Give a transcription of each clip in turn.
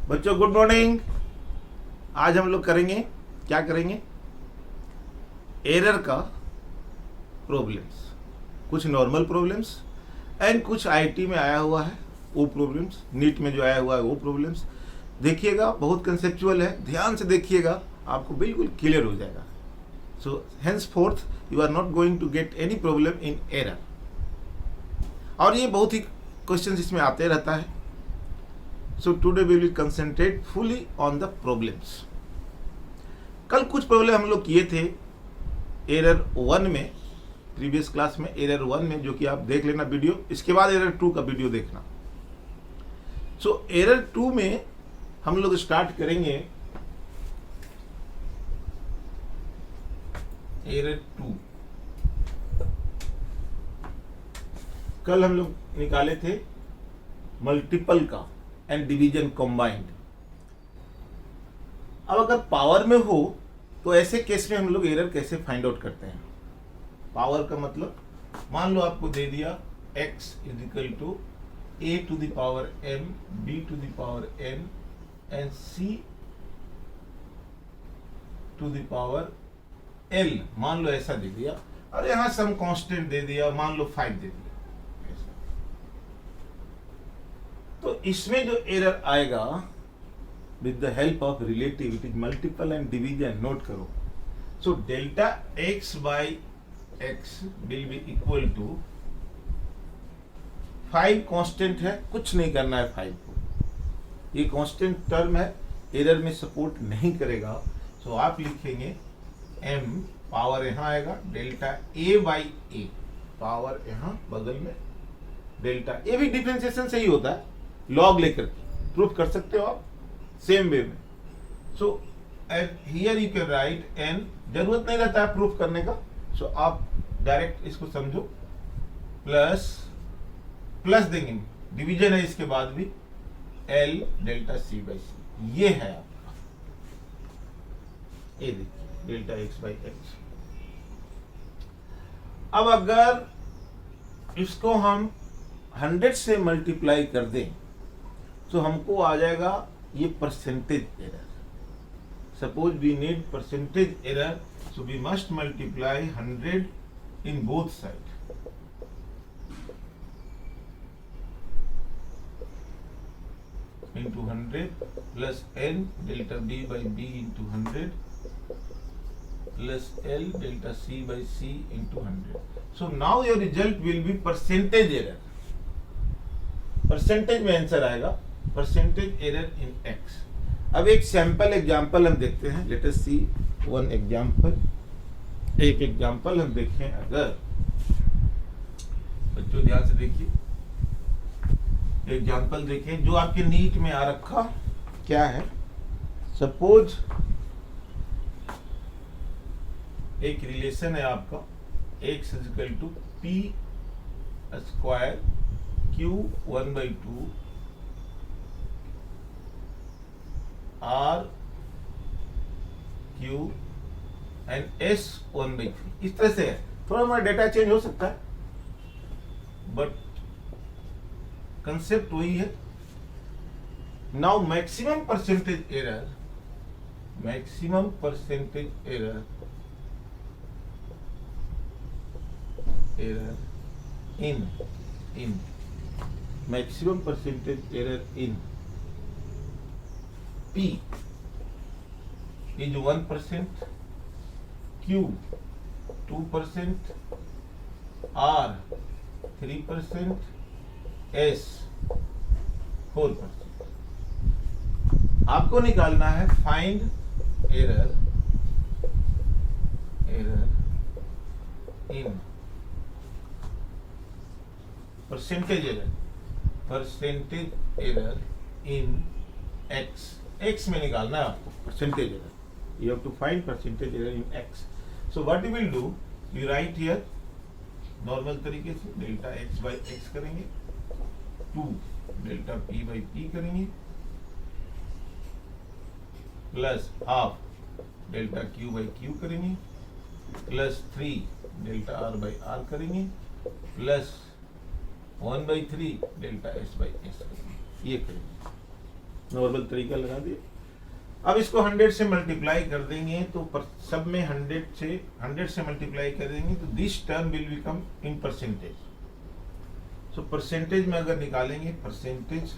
बच्चों good morning. आज हम लोग करेंगे, क्या करेंगे, एरर का प्रॉब्लम्स, कुछ नॉर्मल प्रॉब्लम्स एंड कुछ आईटी में आया हुआ है वो प्रॉब्लम्स, नीट में जो आया हुआ है वो प्रॉब्लम्स। देखिएगा, बहुत कंसेप्चुअल है, ध्यान से देखिएगा, आपको बिल्कुल क्लियर हो जाएगा। So henceforth you are not going to get any problem in error. और ये बहुत ही क्वेश्चन इसमें आते रहता है। So today we will concentrate fully on the problems. कल कुछ प्रॉब्लम हम लोग किए थे एरर 1 में, प्रीवियस क्लास में एरर 1 में, जो कि आप देख लेना वीडियो, इसके बाद एरर 2 का वीडियो देखना। सो एरर 2 में हम लोग स्टार्ट करेंगे एरर 2। कल हम लोग निकाले थे मल्टीपल का एंड डिवीजन कॉम्बाइंड। अब अगर पावर में हो तो ऐसे केस में हम लोग एरर कैसे फाइंड आउट करते हैं। पावर का मतलब, मान लो आपको दे दिया x is equal to a to the power m, b to the power n and c to the power l, मान लो ऐसा दे दिया, और यहां सम कांस्टेंट दे दिया, मान लो 5 दे दिया। तो इसमें जो एरर आएगा with the help of relative, it is multiple and division, note करो। So delta x by x will be equal to 5 constant है, कुछ नहीं करना है 5 को, ये कांस्टेंट टर्म है, एरर में सपोर्ट नहीं करेगा। सो आप लिखेंगे m, पावर यहां आएगा delta a by a, power यहां बगल में डेल्टा, ये भी डिफरेंशिएशन से ही होता है, लॉग लेकर प्रूफ कर सकते हो आप सेम वे में। So here you can write n, जरूरत नहीं रहता है प्रूफ करने का। सो आप डायरेक्ट इसको समझो, प्लस प्लस देंगे, डिवीजन है इसके बाद भी, एल डेल्टा सी बाई सी, ये है आपका, ये देखिए डेल्टा एक्स बाई एक्स। अब अगर इसको हम 100 से मल्टीप्लाई कर दें तो हमको आ जाएगा ये percentage error. Suppose we need percentage error, so we must multiply 100 in both side. into 100 plus n delta b by b into 100 plus l delta c by c into 100. So now your result will be percentage error. Percentage में answer आएगा, percentage error in x। अब एक sample example हम देखते हैं, let us सी one example. एक example हम देखें, अगर बच्चों ध्यान से देखिए, एग्जांपल देखें जो आपके नीट में आ रखा क्या है। सपोज एक रिलेशन है आपका x is equal to p square q 1/2 r q and s 1/3, इस तरह से है। थोड़ा हमारा डेटा चेंज हो सकता है, बट कंसेप्ट वही है। Now maximum percentage error, maximum percentage error in maximum percentage error in P is 1%, Q 2%, R 3%, S 4%। आपको निकालना है find error in percentage error in x में निकालना है आपको percentage error. You have to find percentage error in x। So what you will do, you write here normal तरीके से delta x by x करेंगे, 2 डेल्टा p बाई p करेंगे, plus half delta q by q करेंगे, plus 3 delta r by r करेंगे, plus 1/3 delta s by s, ये करेंगे। Normal तरीका लगा दिए। अब इसको 100 से मल्टीप्लाई कर देंगे तो सब में 100 से मल्टीप्लाई कर देंगे तो this term will become in percentage. So percentage में अगर निकालेंगे, percentage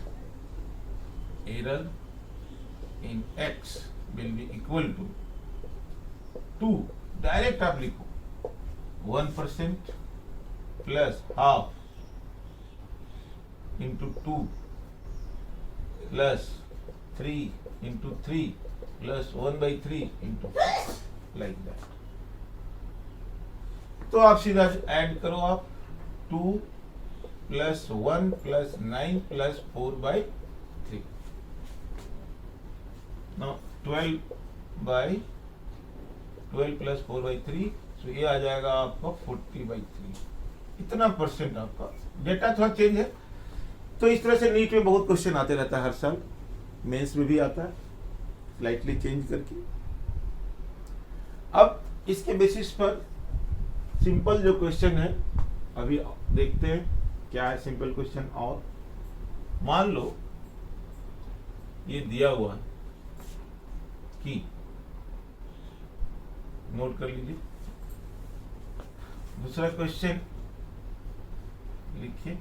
error in x will be equal to 2, direct आप लिखो 1% plus half into 2 plus 3 into 3 plus 1/3 into like that. तो आप सीधा ऐड करो, आप 2 plus 1 plus 9 plus 4/3, now 12 plus 4/3, तो ये आ जाएगा आपका 40/3। इतना परसेंट आपका डेटा थोड़ा चेंज है। तो इस तरह से नीट में बहुत क्वेश्चन आते रहता है, हर साल मेंस में भी आता है, स्लाइटली चेंज करके। अब इसके बेसिस पर सिंपल जो क्वेश्चन है अभी देखते हैं क्या है सिंपल क्वेश्चन। और मान लो ये दिया हुआ है कि, नोट कर लीजिए, दूसरा क्वेश्चन लिखिए,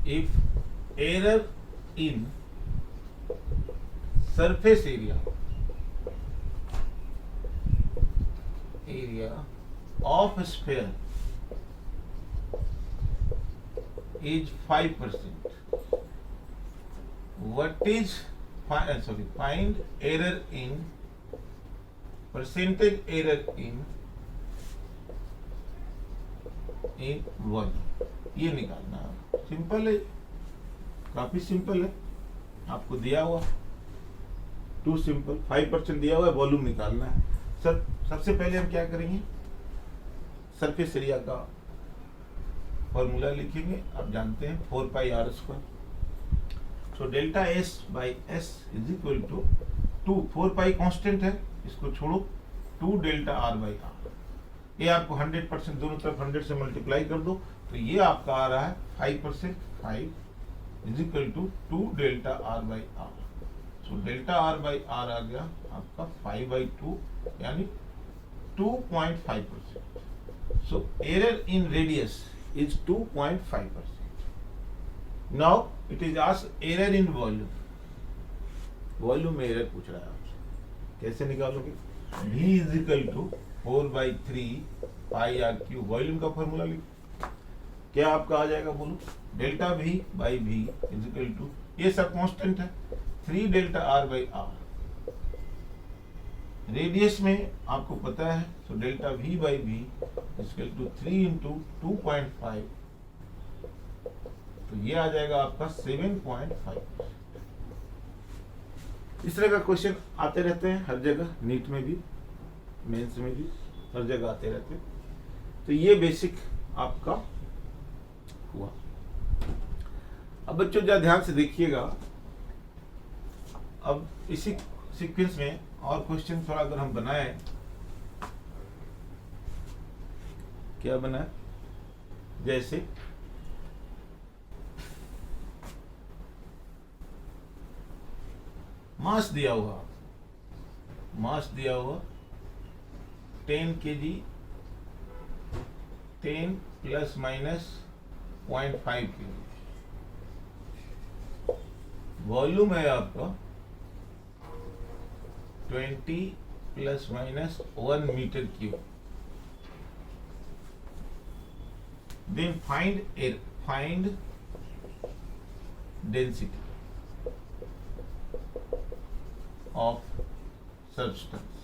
if error in surface area of a sphere is 5%, find error in percentage error in volume. ये निकालना है, सिंपल है, काफी सिंपल है, आपको दिया हुआ टू सिंपल 5% दिया हुआ है, वॉल्यूम निकालना है। सर सबसे पहले हम क्या करेंगे, सरफेस एरिया का फॉर्मूला लिखेंगे, आप जानते हैं 4πr²। So delta S by S is equal to 4π constant है, इसको छोड़ो, 2 डेल्टा R बाई R। ये आपको 100% दोनों तरफ 100 से मल्टीप्लाई कर दो तो ये आपका आ रहा है 5%, 5 is equal to 2 delta R by R। So delta R by R आ गया आपका 5/2 यानी 2.5%। So error in radius is 2.5%। Now it is asked error in volume. Volume में एरर पूछ रहा है आपसे, कैसे निकालोगे? V is equal to 4/3πr³ volume का फॉर्मूला लिखो, क्या आपका आ जाएगा बोलो? Delta V by V is equal to, ये सब कांस्टेंट है, 3 delta R by R। Radius में आपको पता है, तो delta V by V is equal to 3 into 2.5, तो ये आ जाएगा आपका 7.5। इस तरह का क्वेश्चन आते रहते हैं हर जगह, नीट में भी, मेंस में भी, हर जगह आते रहते हैं। तो ये बेसिक आपका हुआ। अब बच्चों जरा ध्यान से देखिएगा, अब इसी सीक्वेंस में और क्वेश्चन थोड़ा अगर हम बनाए, क्या बनाए, जैसे मास दिया हुआ 10 kg, 10 plus minus 0.5 kg। Volume है आपका 20 plus minus 1 metre cube. Then find density of substance।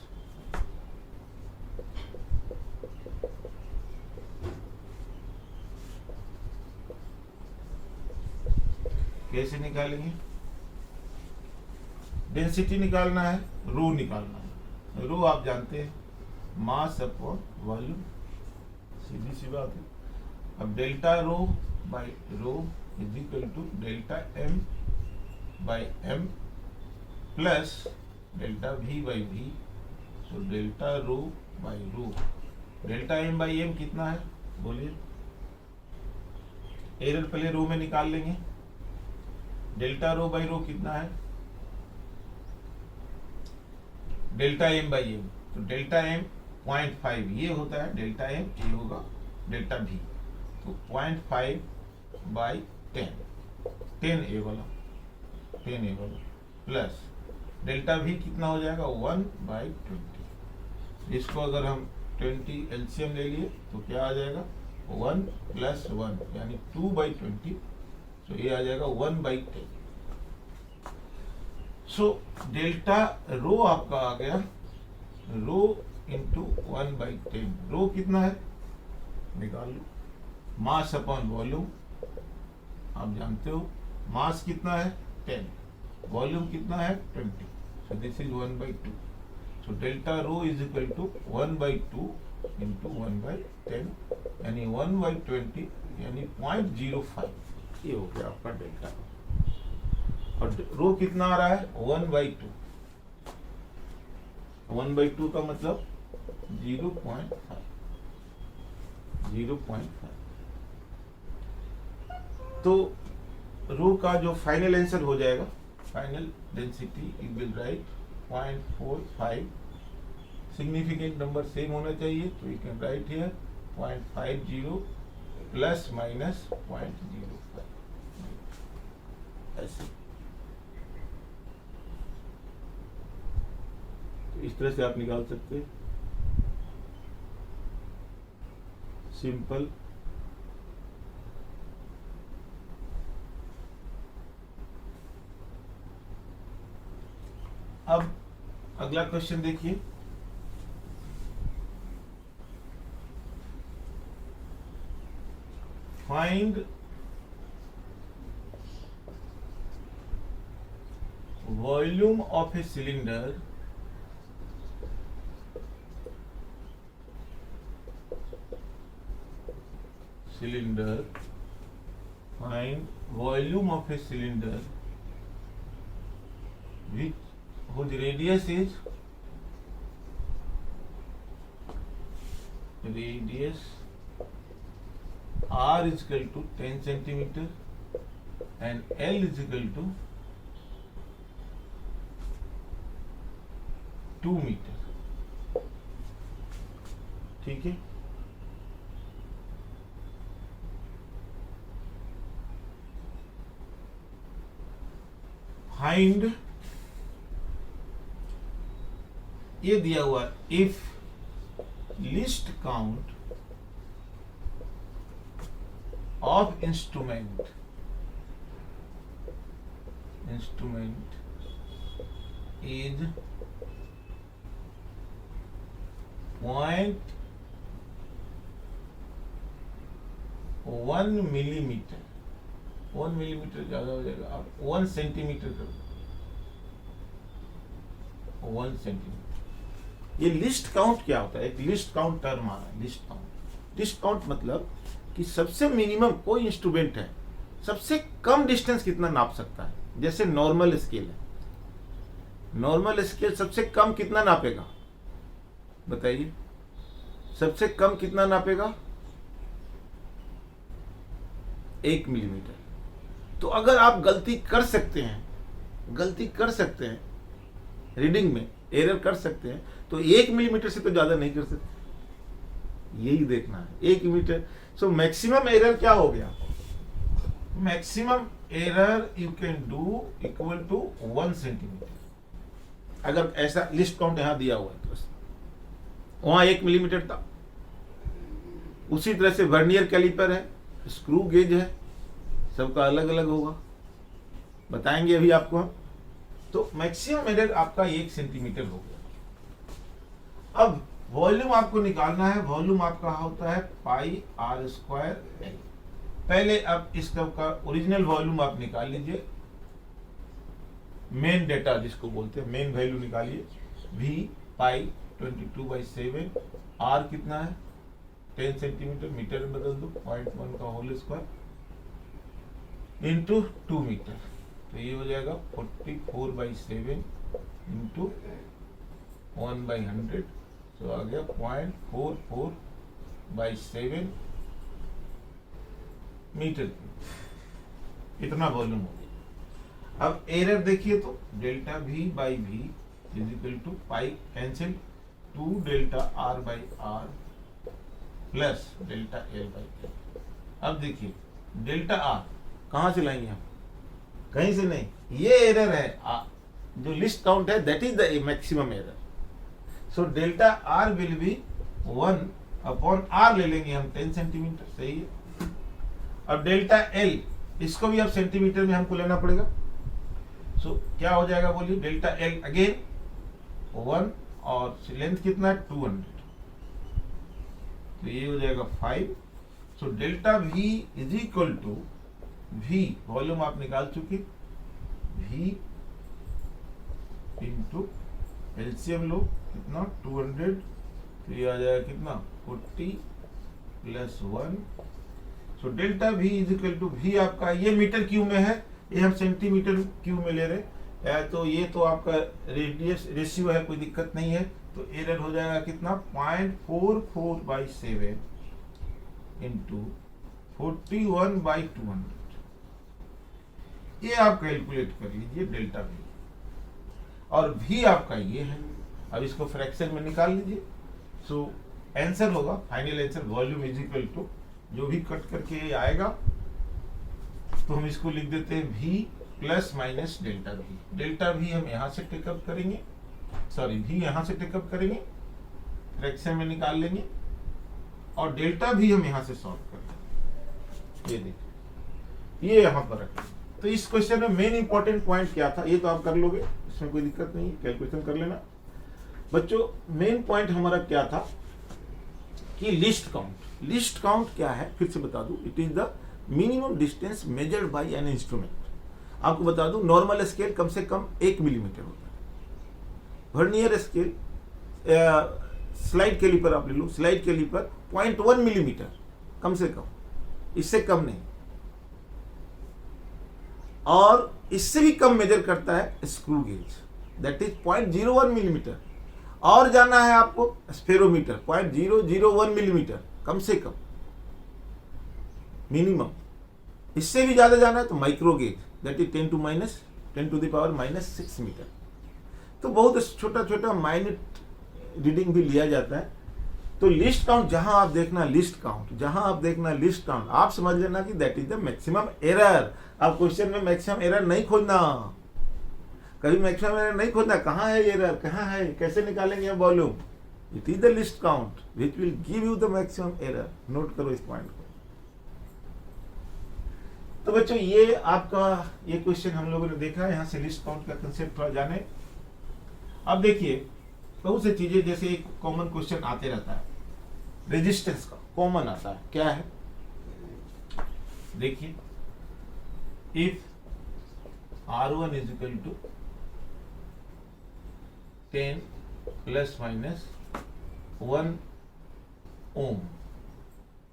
कैसे निकालेंगे? डेंसिटी निकालना है, रो निकालना है। रो आप जानते हैं, मास अपॉन वॉल्यूम, सीधी सी बात है। अब delta rho by rho is equal to delta M by M plus delta V by V। So delta rho by rho. Delta m by m कितना है बोलिए? एरर पहले रो में निकाल लेंगे। डेल्टा रो बाई रो कितना है? डेल्टा एम बाई एम, तो डेल्टा एम 0.5 ये होता है, डेल्टा एम ये होगा डेल्टा भी, तो 0.5 बाई 10, 10 ए वाला, 10 ए वाला प्लस डेल्टा भी कितना हो जाएगा 1 बाई 20। इसको अगर हम 20 एलसीएम ले लिए तो क्या आ जाएगा 1 प्लस 1 यानी 2 बाई 20, तो ये आ जाएगा 1 बाई 10। सो डेल्टा रो आपका आ गया रो इंटू 1 बाई 10। रो कितना है निकाल लो, मास अपॉन वॉल्यूम, आप जानते हो मास कितना है 10, वॉल्यूम कितना है 20, so this is 1 by 2। So delta rho is equal to 1 by 2 into 1 by 10 यानी 1 बाई 20 यानी 0.05, ये हो गया आपका डेल्टा। और रो कितना आ रहा है 1 बाई 2, 1 बाई 2 का मतलब 0.5, 0.5। तो रो का जो फाइनल आंसर हो जाएगा, final density you will write 0.45, significant number same होना चाहिए, तो you can right here 0.50 plus minus 0.05 ऐसे। तो इस तरह से आप निकाल सकते हैं सिंपल। अब अगला क्वेश्चन देखिए, find volume of a cylinder find volume of a cylinder whose radius is R is equal to 10 centimeter and L is equal to 2 metre. ठीक है, फाइंड, ये दिया हुआ if least count of instrument is 0.1 millimetre, 1 millimetre ज्यादा हो जाएगा, आप 1 centimetre कर दो, 1 सेंटीमीटर। ये लिस्ट काउंट क्या होता है? एक लिस्ट काउंट टर्म आ रहा है, लिस्ट काउंट। लिस्ट काउंट मतलब कि सबसे मिनिमम कोई इंस्ट्रूमेंट है सबसे कम डिस्टेंस कितना नाप सकता है। जैसे नॉर्मल स्केल है, नॉर्मल स्केल सबसे कम कितना नापेगा बताइए? सबसे कम कितना नापेगा? 1 मिलीमीटर। तो अगर आप गलती कर सकते हैं रीडिंग में, एरर कर सकते हैं, तो 1 मिलीमीटर से तो ज्यादा नहीं कर सकते, यही देखना है 1 मीटर। सो मैक्सिमम एरर क्या हो गया? Maximum error you can do equal to 1 centimetre. अगर ऐसा लिस्ट काउंट यहां दिया हुआ है तो वहां 1 मिलीमीटर था। उसी तरह से वर्नियर कैलिपर है, स्क्रू गेज है, सबका अलग अलग होगा, बताएंगे अभी आपको हम। तो मैक्सिमम एरर आपका 1 सेंटीमीटर हो गया। अब वॉल्यूम आपको निकालना है, वॉल्यूम आपका होता है पाई आर स्क्वायर एल। पहले अब इसका ओरिजिनल वॉल्यूम आप निकाल लीजिए, मेन डेटा जिसको बोलते हैं मेन वैल्यू निकालिए। वी पाई 22/7, आर कितना है 10 सेंटीमीटर, मीटर में बदल दो 0.1 का होल स्क्वायर इंटू 2 मीटर, तो ये हो जाएगा 44/7 इंटू 1/100 तो आ गया 0.44/7 मीटर क्यूब, इतना वॉल्यूम हो गया। अब एरर देखिए तो delta V by V is equal to pi cancel 2 delta R by R plus delta L by L. अब देखिए डेल्टा आर कहाँ से लाएंगे हम, कहीं से नहीं, ये एरर है जो लिस्ट काउंट है, that is the maximum error. So delta R will be 1/r ले लेंगे हम 10 सेंटीमीटर, सही है। अब डेल्टा एल इसको भी अब सेंटीमीटर में हमको लेना पड़ेगा। सो क्या हो जाएगा बोलिए, डेल्टा एल अगेन 1 और लेंथ कितना है 200, तो ये हो जाएगा 5। So delta V is equal to V, volume आप निकाल चुके, वी इंटू एलसीएम लो कितना 200, तो ये आ जाएगा कितना 40 plus 1। So delta V is equal to V आपका ये मीटर क्यूब में है, ये हम सेंटीमीटर क्यूब में ले रहे हैं, तो ये तो आपका रेडियस रेशियो है, कोई दिक्कत नहीं है। तो एरर हो जाएगा कितना 0.44/7 इंटू 41/200, ये आप कैलकुलेट कर लीजिए डेल्टा वी, और वी आपका ये है। अब इसको फ्रैक्शन में निकाल लीजिए। सो आंसर होगा, final answer volume is equal to, जो भी कट करके आएगा तो हम इसको लिख देते हैं V plus minus delta V. Delta V हम यहां से टेकअप करेंगे, सॉरी वी यहां से टेकअप करेंगे, फ्रैक्शन में निकाल लेंगे, और डेल्टा वी हम यहां से सॉल्व कर लेंगे। ये देखिए, ये यहां पर रखेंगे। तो इस क्वेश्चन में मेन इंपॉर्टेंट पॉइंट क्या था, ये तो आप कर लोगे, इसमें कोई दिक्कत नहीं, कैलकुलेशन कर लेना बच्चों। मेन पॉइंट हमारा क्या था कि लिस्ट काउंट। लिस्ट काउंट क्या है फिर से बता दूं, it is the minimum distance measured by an instrument. आपको बता दूं नॉर्मल स्केल कम से कम 1 मिलीमीटर होता है, वर्नियर स्केल स्लाइड कैलिपर आप ले लो, स्लाइड कैलिपर 0.1 मिलीमीटर कम से कम, इससे कम नहीं, और इससे भी कम मेजर करता है screw gauge, that is 0.01 millimetre. और जाना है आपको स्फेरोमीटर 0.001 मिलीमीटर कम से कम मिनिमम। इससे भी ज्यादा जाना है तो micro gauge, that is 10 to the power -6 metre. तो बहुत छोटा छोटा माइन्यूट रीडिंग भी लिया जाता है। तो लिस्ट काउंट जहां आप देखना लिस्ट काउंट, जहां आप देखना लिस्ट काउंट, आप समझ लेना कि that is the maximum error. आप क्वेश्चन में मैक्सिमम एरर नहीं खोजना, कभी मैक्सिमम एरर नहीं खोजना, कहां है एरर, कहां है, कैसे निकालेंगे volume. It is the list count which will give you the maximum error. Note करो इस पॉइंट को। तो बच्चों ये आपका ये क्वेश्चन हम लोगों ने देखा, यहां से लिस्ट काउंट का कंसेप्ट थोड़ा जाने। अब देखिए बहुत सी चीजें, जैसे एक कॉमन क्वेश्चन आते रहता है रेजिस्टेंस का, कॉमन आता है, क्या है देखिए, if R1 is equal to 10 plus minus 1 ohm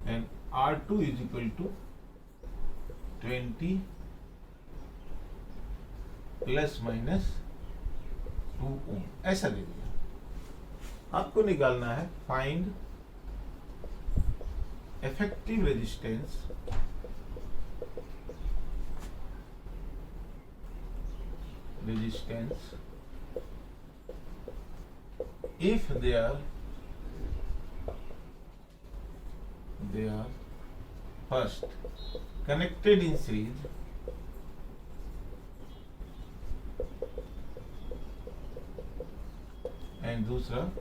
and R2 is equal to 20 plus minus 2 ohm, ऐसा दे दिया। आपको निकालना है find effective resistance if they are first connected in series and दूसरा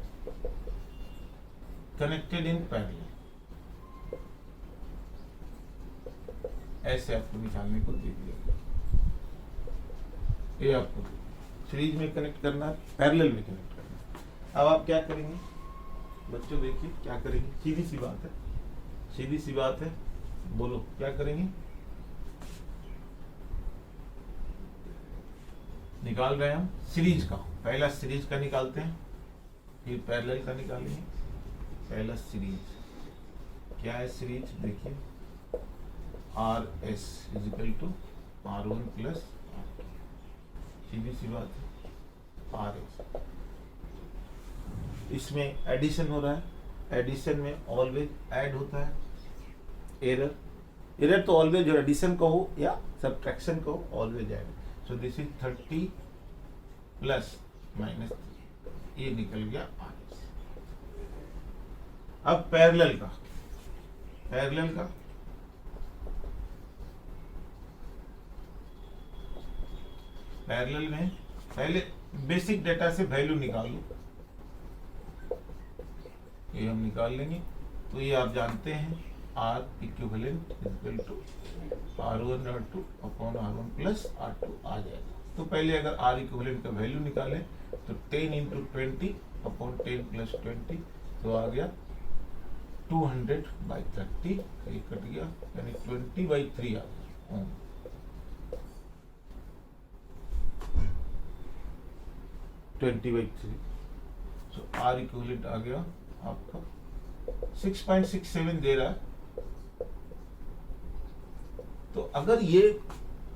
connected in parallel, ऐसे आपको निकालने को दे दिया। ये आपको सीरीज में कनेक्ट करना है, पैरेलल में कनेक्ट करना है। अब आप क्या करेंगे बच्चों, देखिए क्या करेंगे, सीधी सी बात है, सीधी सी बात है, बोलो क्या करेंगे। निकाल रहे हैं हम सीरीज का, पहला सीरीज का निकालते हैं, फिर पैरेलल का निकालेंगे। पहला सीरीज क्या है, सीरीज देखिए RS is equal to R1 plus R2, सीधी सी बात है, RS इसमें एडिशन हो रहा है, एडिशन में ऑलवेज ऐड होता है, एरर तो ऑलवेज जो एडिशन का हो या सब्ट्रैक्शन का हो, always add. So this is 30 plus minus, ये निकल गया RS। अब पैरेलल का, पैरेलल में पहले बेसिक डेटा से वैल्यू निकाल लो, ये हम निकाल लेंगे। तो ये आप जानते हैं R equivalent equal to R1 R2 upon R1 plus R2 आ जाएगा। तो पहले अगर R इक्विवेलेंट का वैल्यू निकालें तो 10 इंटू 20 अपॉन 10 प्लस 20, तो आ गया 200/30, ये कट गया, यानी 20/3 आ गया। 20/3, सो R इक्विवेलेंट आ गया आपका 6.67 दे रहा है। तो अगर ये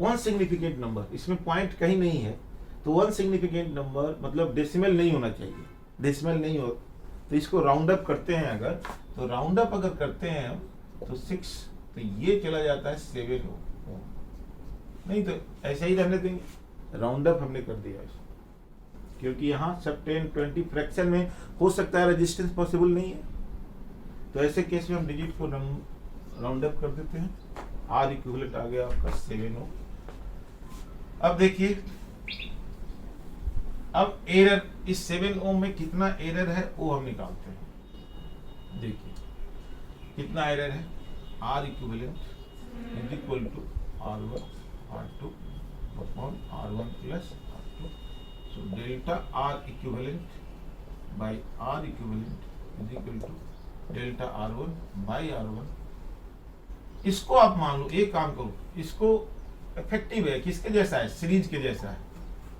वन सिग्निफिकेंट नंबर, इसमें पॉइंट कहीं नहीं है, तो वन सिग्निफिकेंट नंबर मतलब डेसिमल नहीं होना चाहिए, डेसिमल नहीं हो तो इसको राउंड अप करते हैं अगर, तो राउंड अप अगर करते हैं हम तो 6, तो ये चला जाता है 7 ओम, नहीं तो ऐसे ही रहने देंगे, राउंड अप हमने कर दिया इसको, क्योंकि यहाँ सब 10 20 फ्रैक्शन में हो सकता है, रेजिस्टेंस पॉसिबल नहीं है, तो ऐसे केस में हम डिजिट को राउंड अप कर देते हैं। R इक्विवेलेंट आ गया आपका 7 ओम। अब देखिए, अब एरर इस 7 ओम में कितना एरर है वो हम निकालते हैं। देखिए कितना एरर है, R equivalent is equal to R1 R2 upon R1 plus R2, so delta R equivalent by R equivalent is equal to delta R1 by R1। इसको आप मान लो, एक काम करो, इसको इफेक्टिव है, किसके जैसा है, सीरीज के जैसा है।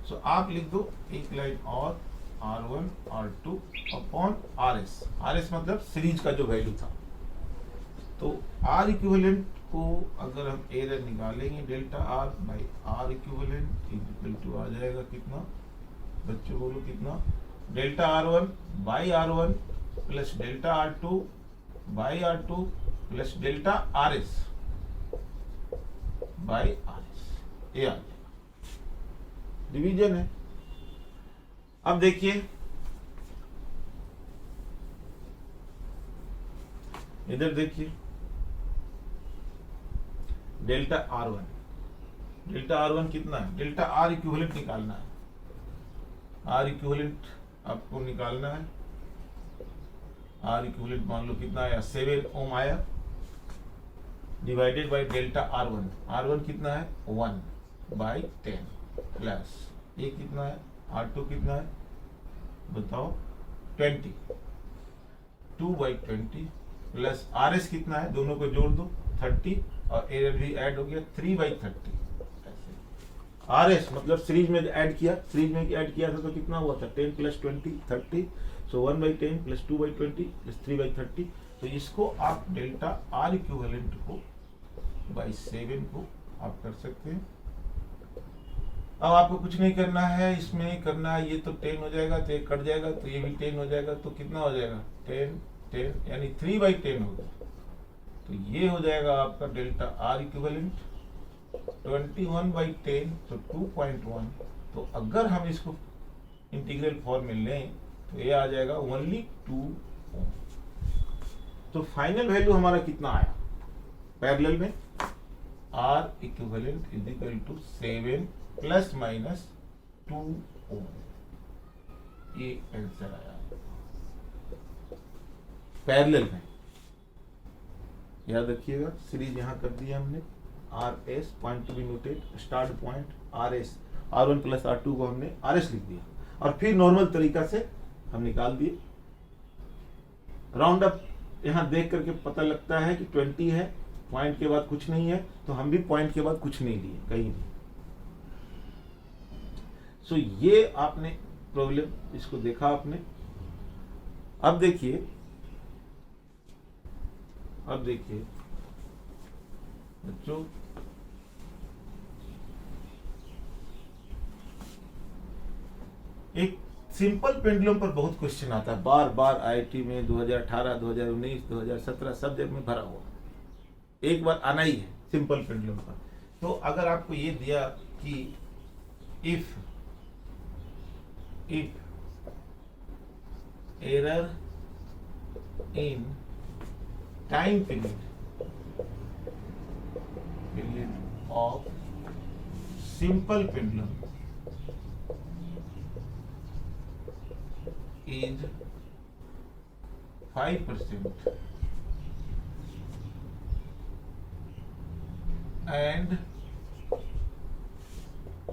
सो आप लिख दो एक लाइन और R1 R2 अपॉन RS मतलब सीरीज का जो वैल्यू था। तो R इक्विवेलेंट को अगर हम एरर निकालेंगे, delta R by R equivalent equal to आ जाएगा कितना, बच्चों बोलो कितना, delta R1 by R1 plus delta R2 by R2 plus delta RS by RS, ये आ जाएगा, डिवीजन है। अब देखिए इधर देखिए, डेल्टा R1 कितना है, डेल्टा R इक्विवेलेंट निकालना है, R इक्विवेलेंट आपको निकालना है। R इक्विवेलेंट मान लो कितना आया, 7 ओम आया, डिवाइडेड बाय डेल्टा R1 कितना है 1/10 प्लस ये कितना है R2 कितना है बताओ 20, 2/20 प्लस RS कितना है, दोनों को जोड़ दो 30 और एरर भी ऐड हो गया 3/30। RS मतलब सीरीज में ऐड किया, था तो कितना हुआ था 10 प्लस 20 30, सो 1/10 प्लस 2/20 प्लस 3/30। तो इसको आप डेल्टा R इक्विवेलेंट को बाई 7 को आप कर सकते हैं। अब आपको कुछ नहीं करना है, इसमें करना है, ये तो 10 हो जाएगा तो ये कट जाएगा, तो ये भी 10 हो जाएगा, तो कितना हो जाएगा 10 यानी 3/10 होगा। तो ये हो जाएगा आपका डेल्टा R इक्विवेलेंट 21/10, तो 2.1। तो अगर हम इसको इंटीग्रल फॉर्म में लें तो ये आ जाएगा ओनली 2 ओम। तो फाइनल वैल्यू हमारा कितना आया पैरेलल में, R equivalent is equal to 7 plus minus 2 ohm, ये आंसर आया पैरेलल में। याद रखिएगा सीरीज यहां कर दिया हमने, RS point to be noted, start point RS, R1 plus R2 को हमने RS लिख दिया और फिर नॉर्मल तरीका से हम निकाल दिए। राउंड अप यहाँ देख करके पता लगता है कि 20 है, पॉइंट के बाद कुछ नहीं है, तो हम भी पॉइंट के बाद कुछ नहीं लिए कहीं भी। सो ये आपने प्रॉब्लम इसको देखा आपने। अब देखिए बच्चों, एक सिंपल पेंडुलम पर बहुत क्वेश्चन आता है, बार बार आईआईटी में 2018, 2019, 2017 सब जगह में भरा हुआ, एक बार आना ही है सिंपल पेंडुलम पर। तो अगर आपको ये दिया कि if error in time period of simple pendulum is 5% and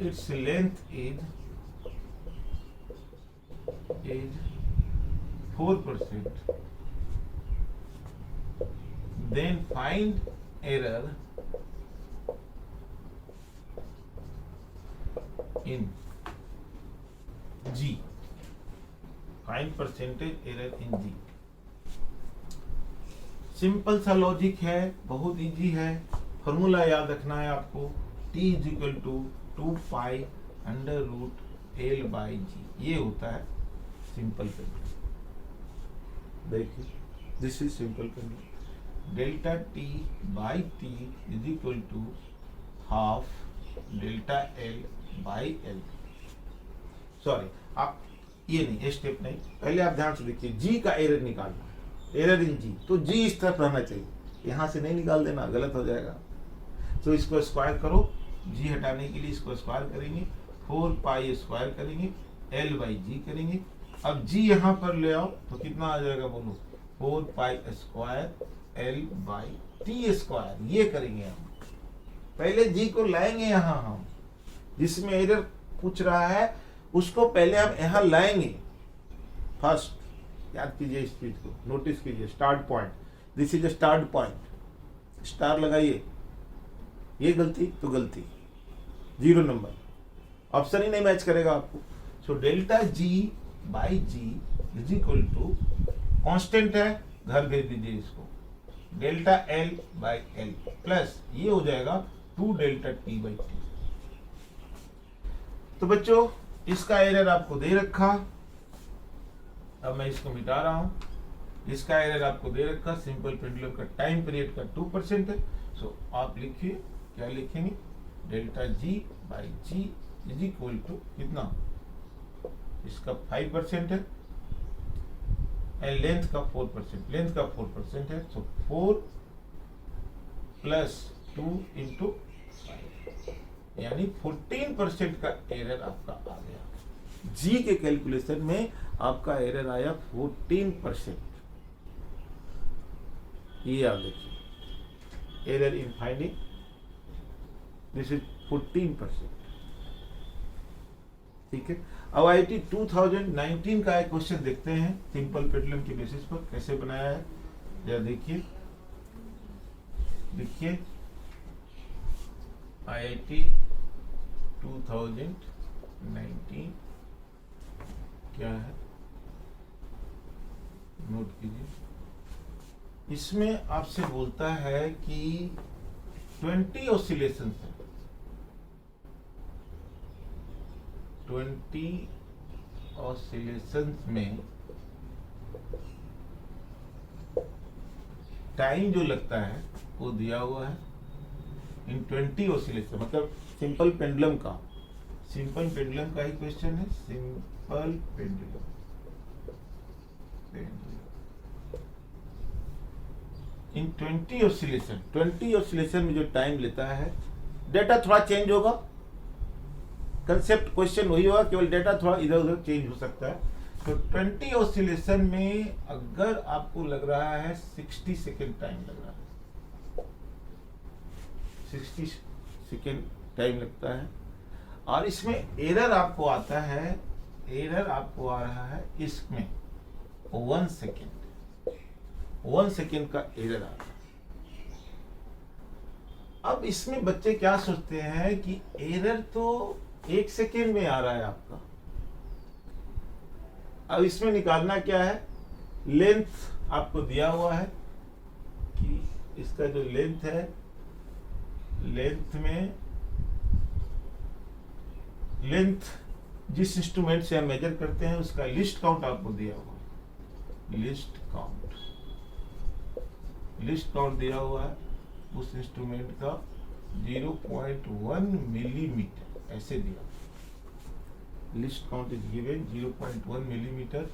its length is 4%, then find error in G. Find percentage error in G. Simple सा लॉजिक है, बहुत इजी है। फॉर्मूला याद रखना है आपको, T is equal to 2 pi under root L by G। ये होता है सिंपल पेंडुलम। देखिए, this is simple pendulum. Delta T by T is equal to half delta L by L। Sorry, आप ये नहीं, ये स्टेप नहीं, पहले आप ध्यान से देखिए, जी का एरर निकालना, एरर इन जी, तो जी इस तरफ रहना चाहिए, यहां से नहीं निकाल देना, गलत हो जाएगा। तो इसको स्क्वायर करो, जी हटाने के लिए इसको स्क्वायर करेंगे, 4 पाई स्क्वायर करेंगे, L बाई जी करेंगे। अब जी यहां पर ले आओ तो कितना आ जाएगा बोलो, 4 pi square L by T square. ये करेंगे हम, पहले जी को लाएंगे यहां, हम जिसमें एरर पूछ रहा है उसको पहले हम यहां लाएंगे। फर्स्ट याद कीजिए, इस चीज को नोटिस कीजिए, start point, this is start point, star लगाइए। ये गलती तो गलती, 0 नंबर, ऑप्शन ही नहीं मैच करेगा आपको। So delta ji by g is equal to, constant है, घर भेज दीजिए इसको, delta L by L plus ये हो जाएगा 2 डेल्टा टी बाई टी। तो बच्चों, इसका एरर आपको दे रखा, अब मैं इसको मिटा रहा हूं। इसका एरर आपको दे रखा, सिंपल पेंडुलम का टाइम पीरियड का 2% है। सो आप लिखिए, क्या लिखेंगे, delta ji by g is equal to कितना, इसका 5% है एंड लेंथ का 4%, लेंथ का 4% है। सो 4 प्लस 2 इंटू 5, यानी 14% का एरर आपका आ गया। जी के कैलकुलेशन में आपका एरर आया 14%। ये आप देखिए, error in finding, this is 14%। ठीक है, अब आईआईटी 2019 का एक क्वेश्चन देखते हैं, सिंपल पेंडुलम के बेसिस पर कैसे बनाया है, जरा देखिए। देखिए, आईआईटी 2019 क्या है, नोट कीजिए। इसमें आपसे बोलता है कि 20 ऑसिलेशन है, 20 ऑसिलेशन में टाइम जो लगता है वो दिया हुआ है इन 20 ऑसिलेशन, मतलब सिंपल पेंडुलम का, सिंपल पेंडुलम का ही क्वेश्चन है, simple pendulum in 20 oscillation, 20 oscillation में जो टाइम लेता है, डेटा थोड़ा चेंज होगा, कंसेप्ट क्वेश्चन वही होगा, केवल डेटा थोड़ा इधर उधर चेंज हो सकता है। तो 20 ऑसिलेशन में अगर आपको लग रहा है 60 सेकेंड टाइम लग रहा है, 60 सेकेंड टाइम लगता है, और इसमें एरर आपको आता है, एरर आपको आ रहा है इसमें 1 सेकेंड, 1 सेकेंड का एरर आ रहा है। अब इसमें बच्चे क्या सोचते हैं कि एरर तो 1 सेकेंड में आ रहा है आपका, अब इसमें निकालना क्या है, लेंथ आपको दिया हुआ है कि इसका जो लेंथ है, लेंथ में लेंथ जिस इंस्ट्रूमेंट से हम मेजर करते हैं उसका लिस्ट काउंट आपको दिया हुआ, लिस्ट काउंट दिया हुआ है उस इंस्ट्रूमेंट का 0.1 मिलीमीटर ऐसे दिया, list count is given 0.1 millimetre.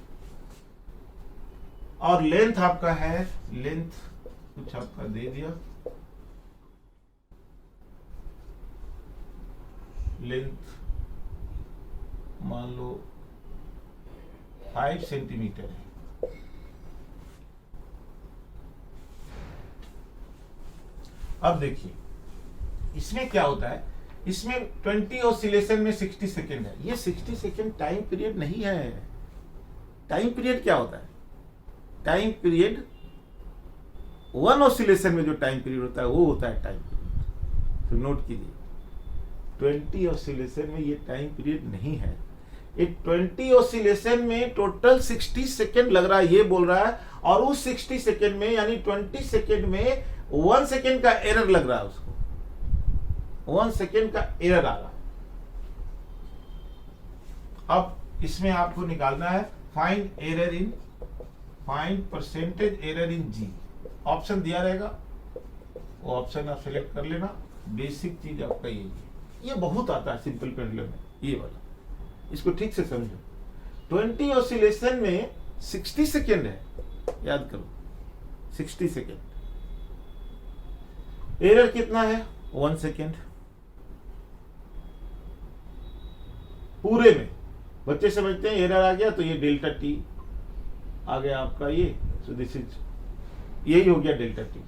और लेंथ आपका है, लेंथ कुछ आपका दे दिया, लेंथ मान लो 5 सेंटीमीटर है। अब देखिए इसमें क्या होता है, इसमें 20 ऑसिलेशन में 60 सेकेंड है। ये 60 सेकेंड टाइम पीरियड नहीं है। टाइम पीरियड क्या होता है? टाइम पीरियड 1 ऑसिलेशन में जो टाइम पीरियड होता है वो होता है टाइम पीरियड। तो नोट कीजिए 20 ऑसिलेशन में ये टाइम पीरियड नहीं है। एक 20 ऑसिलेशन में टोटल 60 सेकेंड लग रहा है ये बोल रहा है, और उस 60 सेकेंड में यानी 20 सेकेंड में 1 सेकेंड का एरर लग रहा है उसको, 1 सेकेंड का एरर आ रहा है। अब इसमें आपको निकालना है find percentage error in g. Option दिया रहेगा, वो ऑप्शन आप सिलेक्ट कर लेना। बेसिक चीज आपका यही है, ये बहुत आता है सिंपल पेंडुलम में, ये वाला, इसको ठीक से समझो। 20 ऑसिलेशन में 60 सेकेंड है, याद करो 60 सेकेंड। एरर कितना है? 1 सेकेंड पूरे में। बच्चे समझते हैं एरर आ गया तो ये डेल्टा टी आ गया आपका, ये सो दिस इज, यही हो गया डेल्टा टी,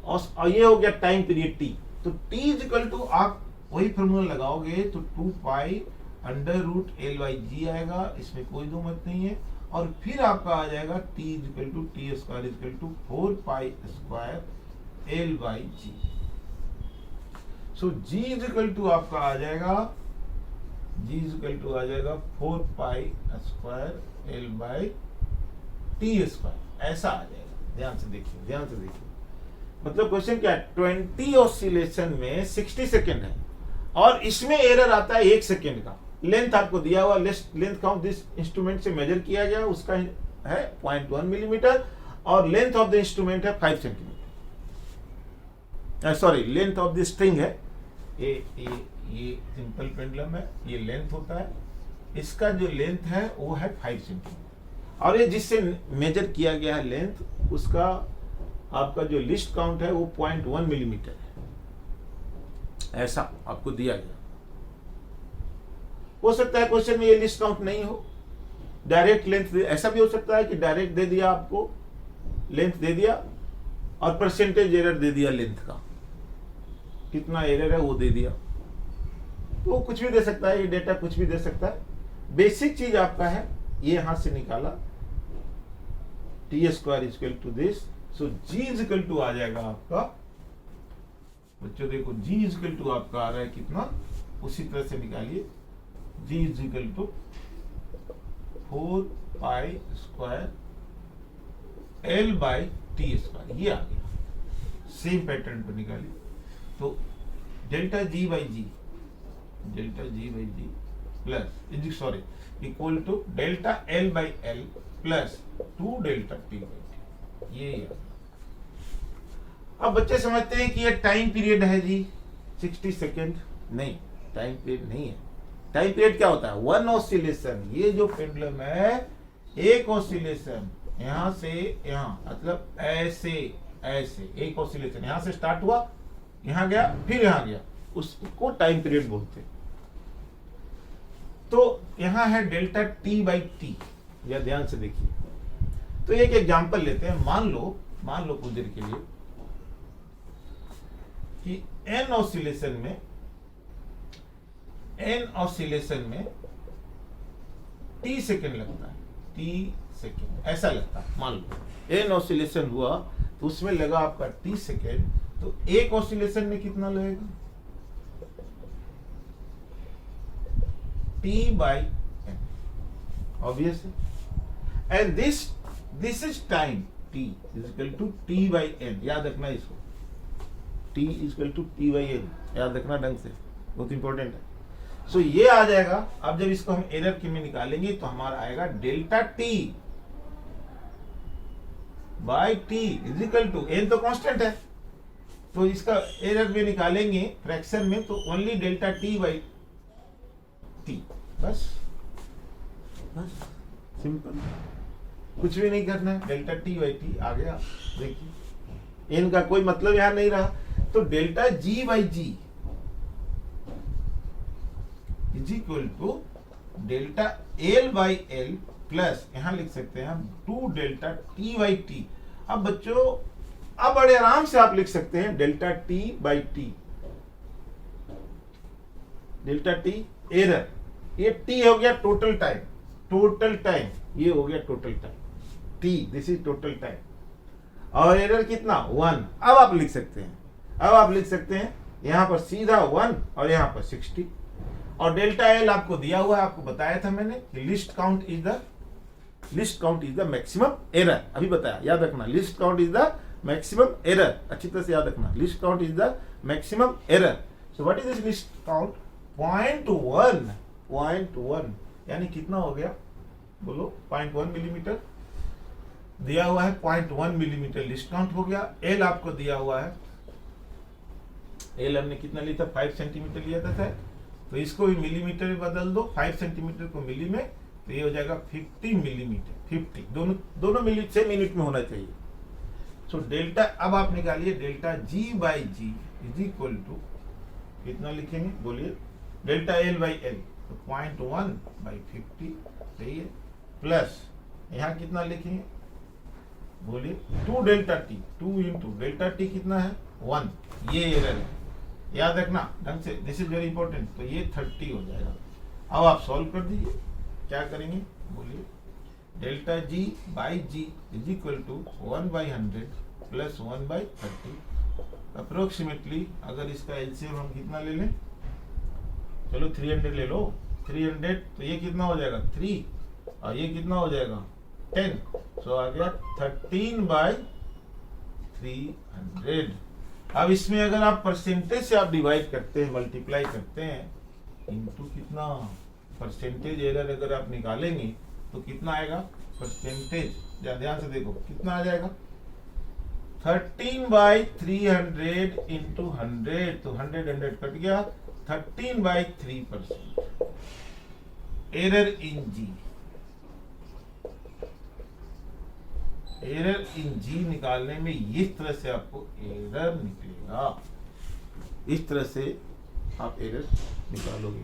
और ये हो गया टाइम पीरियड टी। तो टी इज इक्वल टू, आप वही फॉर्मूला लगाओगे तो 2 pi under root L by G आएगा, इसमें कोई दो मत नहीं है। और फिर आपका आ जाएगा t is equal to t square is equal to 4 pi square L by g. So ji is equal to आपका आ जाएगा, जी इज इक्वल टू आ जाएगा 4 pi square L by T square, ऐसा आ जाएगा। ध्यान से देखिए, ध्यान से देखिए, मतलब क्वेश्चन क्या है, 20 ऑसिलेशन में 60 सेकेंड है और इसमें एरर आता है 1 सेकेंड का। लेंथ आपको दिया हुआ, लेंथ काउंट जिस इंस्ट्रूमेंट से मेजर किया गया उसका है 0.1 मिलीमीटर, और लेंथ ऑफ द इंस्ट्रूमेंट है 5 centimetre, sorry length of the string है, ये सिंपल पेंडुलम है, ये लेंथ होता है, इसका जो लेंथ है वो है 5 सेंटीमीटर, और ये जिससे मेजर किया गया है लेंथ, उसका आपका जो लिस्ट काउंट है वो 0.1 मिलीमीटर है। ऐसा आपको दिया गया। हो सकता है क्वेश्चन में ये लिस्ट काउंट नहीं हो, डायरेक्ट लेंथ, ऐसा भी हो सकता है कि डायरेक्ट दे दिया, आपको लेंथ दे दिया और परसेंटेज एरर दे दिया, लेंथ का कितना एरर है वो दे दिया, तो कुछ भी दे सकता है, ये डेटा कुछ भी दे सकता है। बेसिक चीज आपका है ये यहां से निकाला, T square is equal to this, so ji is equal to आ जाएगा आपका, बच्चों देखो जी इज इक्वल टू आपका आ रहा है कितना, उसी तरह से निकालिए, G is equal to 4 pi square L by T square, ये आ गया। सेम पैटर्न पर निकालिए, तो delta ji by G plus sorry equal to delta L by L plus 2 delta T by T, ये आ। अब बच्चे समझते हैं कि ये टाइम पीरियड है जी 60 सेकेंड, नहीं टाइम पीरियड नहीं है। टाइम पीरियड क्या होता है? 1 ऑसिलेशन, ये जो पेंडुलम है एक ऑसिलेशन यहां से यहां, मतलब ऐसे ऐसे एक ऑसिलेशन यहां से स्टार्ट हुआ, यहां गया, फिर यहां गया, उसको टाइम पीरियड बोलते हैं। तो यहां है डेल्टा टी बाई टी, या ध्यान से देखिए। तो एक एग्जांपल लेते हैं, मान लो कुछ देर के लिए कि n ऑसिलेशन में t सेकेंड लगता है, t सेकेंड ऐसा लगता है। मान लो n ऑसिलेशन हुआ तो उसमें लगा आपका t सेकेंड, तो एक ऑसिलेशन में कितना लगेगा? t by n, ऑब्वियस है। And this is time, t is equal to t by n, याद रखना इसको, t is equal to t by n, याद रखना ढंग से, बहुत इंपॉर्टेंट है। सो ये आ जाएगा। अब जब इसको हम एरर की में निकालेंगे तो हमारा आएगा delta T by t is equal to, n तो कांस्टेंट है, तो इसका एरर में निकालेंगे फ्रैक्शन में तो only delta T by t. बस बस सिंपल, कुछ भी नहीं करना है, डेल्टा टी बाई टी आ गया। देखिए एन का कोई मतलब यहां नहीं रहा, तो delta ji by g is equal to delta L by L plus, यहां लिख सकते हैं हम 2 डेल्टा टी बाई टी। अब बच्चों अब बड़े आराम से आप लिख सकते हैं delta T by T, delta T error, ये टी हो गया टोटल टाइम, टोटल टाइम ये हो गया total time, T this is total time, और एरर कितना 1। अब आप लिख सकते हैं, अब आप लिख सकते हैं यहां पर सीधा 1 और यहां पर 60, और डेल्टा एल आपको दिया हुआ है, आपको बताया था मैंने कि list count is the maximum error, अभी बताया, याद रखना, list count is the maximum error, अच्छी तरह से याद रखना, list count is the maximum error. So what is this list count, 0.1 यानी कितना हो गया बोलो, 0.1 मिलीमीटर दिया हुआ है, 0.1 मिलीमीटर लिस्ट काउंट हो गया। एल आपको दिया हुआ है, एल हमने कितना लिया था, 5 सेंटीमीटर लिया था शायद, तो इसको भी मिलीमीटर में बदल दो, 5 सेंटीमीटर को मिली में, तो ये हो जाएगा 50 मिलीमीटर, 50 दोनों मिली 6 मिनट में होना चाहिए। सो डेल्टा, अब आप निकालिए delta ji by g is equal to कितना लिखेंगे बोलिए, डेल्टा एल बाई एल, तो 0.1 बाई 50 सही है, प्लस यहाँ कितना लिखेंगे बोलिए 2 delta T, 2 into delta T कितना है 1, ये एरर है, याद रखना ढंग से, दिस इज वेरी इंपॉर्टेंट। तो ये 30 हो जाएगा। अब आप सॉल्व कर दीजिए, क्या करेंगे बोलिए, delta ji by g is equal to 1 by 100 plus 1 by 30, approximately अगर इसका एलसीएम हम कितना ले लें, चलो 300 ले लो, 300 तो ये कितना हो जाएगा 3, और ये कितना हो जाएगा 10, सो आ गया 13 बाई 300। अब इसमें अगर आप परसेंटेज से आप डिवाइड करते हैं, मल्टीप्लाई करते हैं, इनटू कितना परसेंटेज एरर अगर आप निकालेंगे तो कितना आएगा परसेंटेज, ध्यान से देखो कितना आ जाएगा, 13 बाई 300 इंटू 100, तो 100 कट गया, 13 by 3% error in G, error in G निकालने में इस तरह से आपको एरर निकलेगा, इस तरह से आप एरर निकालोगे।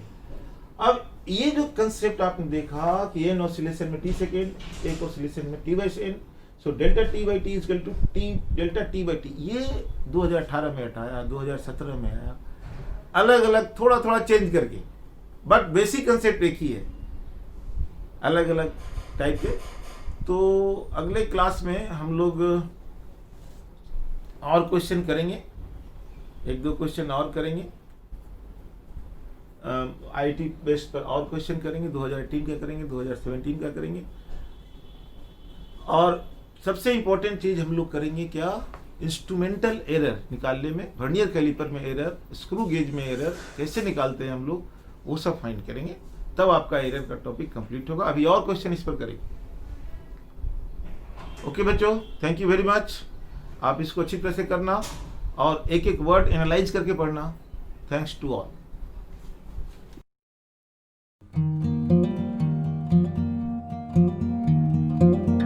अब ये जो कंसेप्ट आपने देखा कि एन ऑसिलेशन में टी सेकेंड, एक ऑसिलेशन में t by second, so delta T by t equal to t delta T by T, ये 2018 में हटाया, 2017 में आया, अलग अलग थोड़ा थोड़ा चेंज करके, बट बेसिक कंसेप्ट एक ही है, अलग अलग टाइप के। तो अगले क्लास में हम लोग और क्वेश्चन करेंगे, 1-2 क्वेश्चन और करेंगे, आईटी बेस्ड पर और क्वेश्चन करेंगे, 2018 का करेंगे, 2017 का करेंगे, और सबसे इंपॉर्टेंट चीज हम लोग करेंगे क्या, इंस्ट्रूमेंटल एरर निकालने में, वर्नियर कैलिपर में एरर, स्क्रू गेज में एरर कैसे निकालते हैं हम लोग, वो सब फाइंड करेंगे, तब आपका एरर का टॉपिक कंप्लीट होगा। अभी और क्वेश्चन इस पर करेंगे। ओके बच्चों, थैंक यू वेरी मच। आप इसको अच्छी तरह से करना और एक एक वर्ड एनालाइज करके पढ़ना। Thanks to all. Thank you.